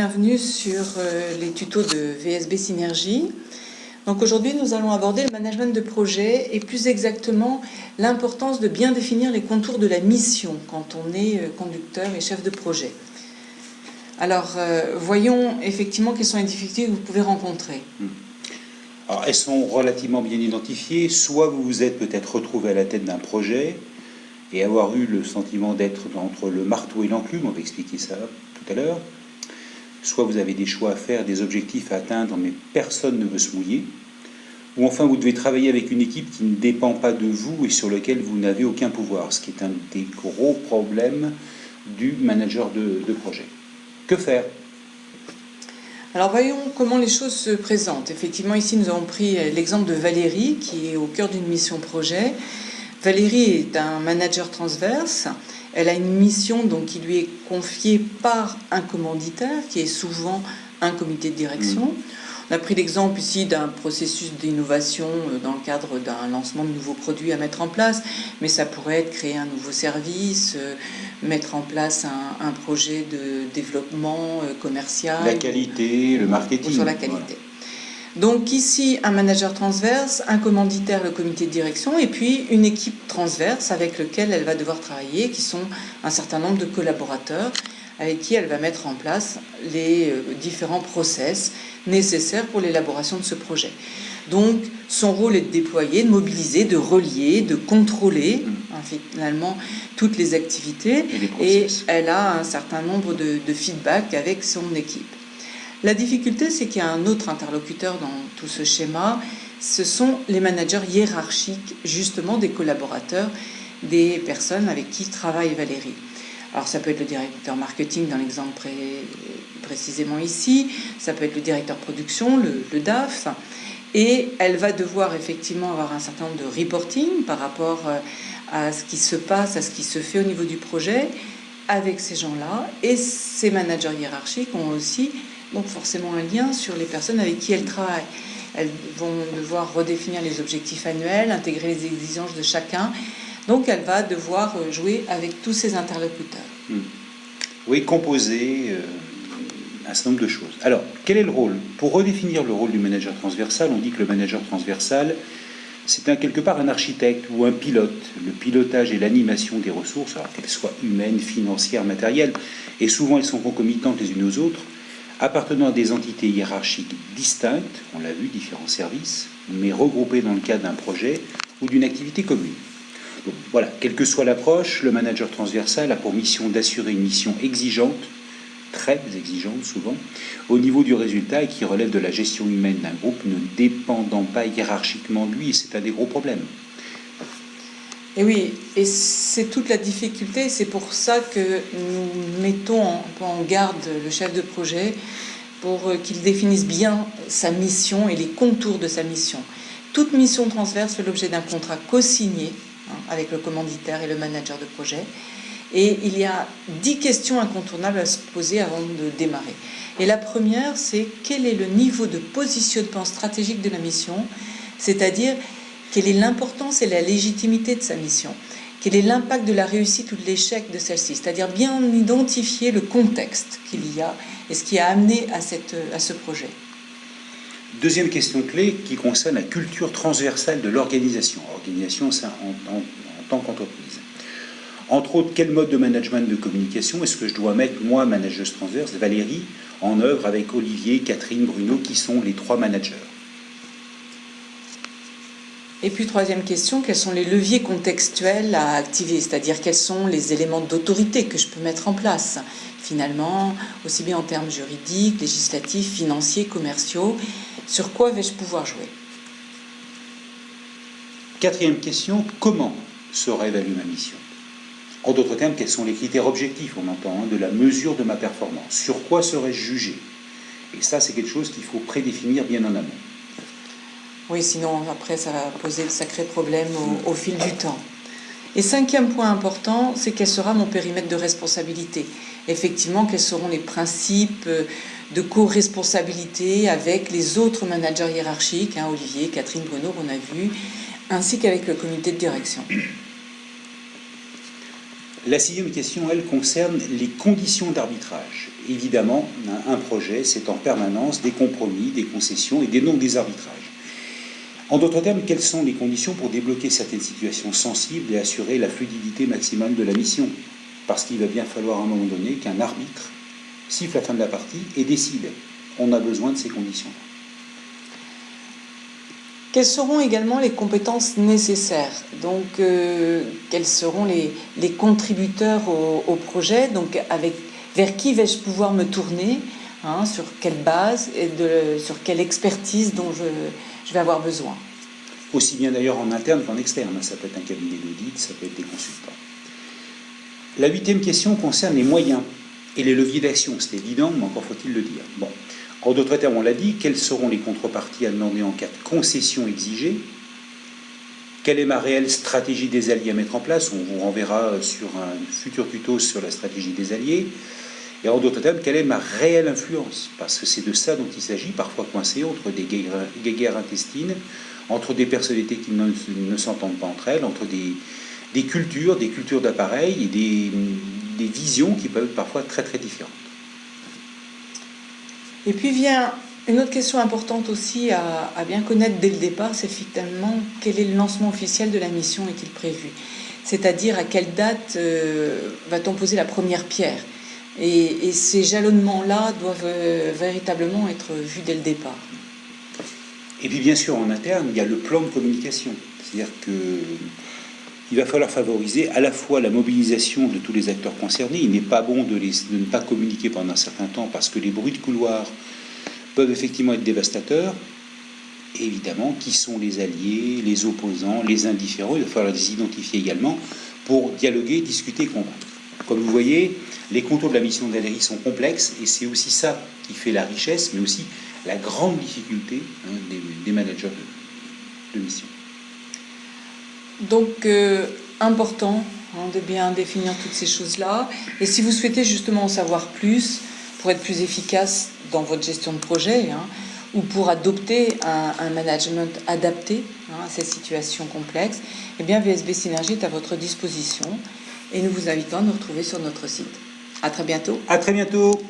bienvenue sur les tutos de VSB Synergie. Donc aujourd'hui, nous allons aborder le management de projet et plus exactement l'importance de bien définir les contours de la mission quand on est conducteur et chef de projet. Alors, voyons effectivement quelles sont les difficultés que vous pouvez rencontrer. Alors, elles sont relativement bien identifiées. Soit vous vous êtes peut-être retrouvé à la tête d'un projet et avoir eu le sentiment d'être entre le marteau et l'enclume, on va expliquer ça tout à l'heure. Soit vous avez des choix à faire, des objectifs à atteindre, mais personne ne veut se mouiller. Ou enfin, vous devez travailler avec une équipe qui ne dépend pas de vous et sur laquelle vous n'avez aucun pouvoir, ce qui est un des gros problèmes du manager de projet. Que faire ? Alors voyons comment les choses se présentent. Effectivement, ici nous avons pris l'exemple de Valérie qui est au cœur d'une mission projet. Valérie est un manager transverse. Elle a une mission donc, qui lui est confiée par un commanditaire, qui est souvent un comité de direction. On a pris l'exemple ici d'un processus d'innovation dans le cadre d'un lancement de nouveaux produits à mettre en place, mais ça pourrait être créer un nouveau service, mettre en place un projet de développement commercial. La qualité, le marketing. Ou sur la qualité. Voilà. Donc ici, un manager transverse, un commanditaire, le comité de direction, et puis une équipe transverse avec laquelle elle va devoir travailler, qui sont un certain nombre de collaborateurs avec qui elle va mettre en place les différents process nécessaires pour l'élaboration de ce projet. Donc son rôle est de déployer, de mobiliser, de relier, de contrôler finalement toutes les activités, et elle a un certain nombre de feedbacks avec son équipe. La difficulté, c'est qu'il y a un autre interlocuteur dans tout ce schéma, ce sont les managers hiérarchiques, justement des collaborateurs, des personnes avec qui travaille Valérie. Alors ça peut être le directeur marketing dans l'exemple précisément ici, ça peut être le directeur production, le DAF, et elle va devoir effectivement avoir un certain nombre de reporting par rapport à ce qui se passe, à ce qui se fait au niveau du projet avec ces gens-là, et ces managers hiérarchiques ont aussi donc forcément un lien sur les personnes avec qui elles travaillent. Elles vont devoir redéfinir les objectifs annuels, intégrer les exigences de chacun. Donc elle va devoir jouer avec tous ces interlocuteurs. Oui, composer un certain nombre de choses. Alors, quel est le rôle ? Pour redéfinir le rôle du manager transversal, on dit que le manager transversal, c'est quelque part un architecte ou un pilote. Le pilotage et l'animation des ressources, alors qu'elles soient humaines, financières, matérielles, et souvent elles sont concomitantes les unes aux autres, appartenant à des entités hiérarchiques distinctes, on l'a vu, différents services, mais regroupés dans le cadre d'un projet ou d'une activité commune. Donc, voilà, quelle que soit l'approche, le manager transversal a pour mission d'assurer une mission exigeante, très exigeante souvent, au niveau du résultat et qui relève de la gestion humaine d'un groupe ne dépendant pas hiérarchiquement de lui, et c'est un des gros problèmes. Et oui, et c'est toute la difficulté, c'est pour ça que nous mettons en garde le chef de projet pour qu'il définisse bien sa mission et les contours de sa mission. Toute mission transverse fait l'objet d'un contrat co-signé avec le commanditaire et le manager de projet, et il y a 10 questions incontournables à se poser avant de démarrer. Et la première, c'est quel est le niveau de positionnement stratégique de la mission, c'est-à-dire quelle est l'importance et la légitimité de sa mission? Quel est l'impact de la réussite ou de l'échec de celle-ci? C'est-à-dire bien identifier le contexte qu'il y a et ce qui a amené à ce projet. Deuxième question clé qui concerne la culture transversale de l'organisation. Organisation, ça en tant qu'entreprise. Entre autres, quel mode de management de communication est-ce que je dois mettre, moi, manageuse transverse, Valérie, en œuvre avec Olivier, Catherine, Bruno, qui sont les 3 managers? Et puis, troisième question, quels sont les leviers contextuels à activer? C'est-à-dire, quels sont les éléments d'autorité que je peux mettre en place, finalement, aussi bien en termes juridiques, législatifs, financiers, commerciaux. Sur quoi vais-je pouvoir jouer? Quatrième question, comment sera évaluée ma mission? En d'autres termes, quels sont les critères objectifs, on entend, de la mesure de ma performance? Sur quoi serai-je jugé? Et ça, c'est quelque chose qu'il faut prédéfinir bien en amont. Oui, sinon, après, ça va poser de sacrés problèmes au fil du temps. Et cinquième point important, c'est quel sera mon périmètre de responsabilité. Effectivement, quels seront les principes de co-responsabilité avec les autres managers hiérarchiques, Olivier, Catherine, Bruno, qu'on a vu, ainsi qu'avec le comité de direction. La 6e question, elle, concerne les conditions d'arbitrage. évidemment, un projet, c'est en permanence des compromis, des concessions et donc des arbitrages. En d'autres termes, quelles sont les conditions pour débloquer certaines situations sensibles et assurer la fluidité maximale de la mission? Parce qu'il va bien falloir à un moment donné qu'un arbitre siffle la fin de la partie et décide. On a besoin de ces conditions-là. Quelles seront également les compétences nécessaires? Donc, quels seront les contributeurs au projet? Donc, vers qui vais-je pouvoir me tourner, hein, sur quelle base et sur quelle expertise dont je vais avoir besoin? Aussi bien d'ailleurs en interne qu'en externe. Ça peut être un cabinet d'audit, ça peut être des consultants. La 8e question concerne les moyens et les leviers d'action. C'est évident, mais encore faut-il le dire. Bon. En d'autres termes, on l'a dit, quelles seront les contreparties à demander en cas de concession exigée? Quelle est ma réelle stratégie des alliés à mettre en place? On vous renverra sur un futur tuto sur la stratégie des alliés. Et en d'autres termes, quelle est ma réelle influence? Parce que c'est de ça dont il s'agit, parfois coincé entre des guerres intestines, entre des personnalités qui ne s'entendent pas entre elles, entre des cultures d'appareils et des visions qui peuvent être parfois très très différentes. Et puis vient une autre question importante aussi à bien connaître dès le départ, c'est finalement quel est le lancement officiel de la mission est-il prévu? C'est-à-dire à quelle date va-t-on poser la première pierre? Et ces jalonnements-là doivent véritablement être vus dès le départ. Et puis bien sûr en interne, il y a le plan de communication. C'est-à-dire qu'il va falloir favoriser à la fois la mobilisation de tous les acteurs concernés. Il n'est pas bon de ne pas communiquer pendant un certain temps parce que les bruits de couloir peuvent effectivement être dévastateurs. Et évidemment, qui sont les alliés, les opposants, les indifférents, il va falloir les identifier également pour dialoguer, discuter, convaincre. Comme vous voyez, les contours de la mission d'Aléry sont complexes et c'est aussi ça qui fait la richesse, mais aussi la grande difficulté des managers de mission. Donc, important de bien définir toutes ces choses-là. Et si vous souhaitez justement en savoir plus, pour être plus efficace dans votre gestion de projet, ou pour adopter un management adapté à ces situations complexes, eh bien VSB Synergie est à votre disposition et nous vous invitons à nous retrouver sur notre site. À très bientôt. À très bientôt.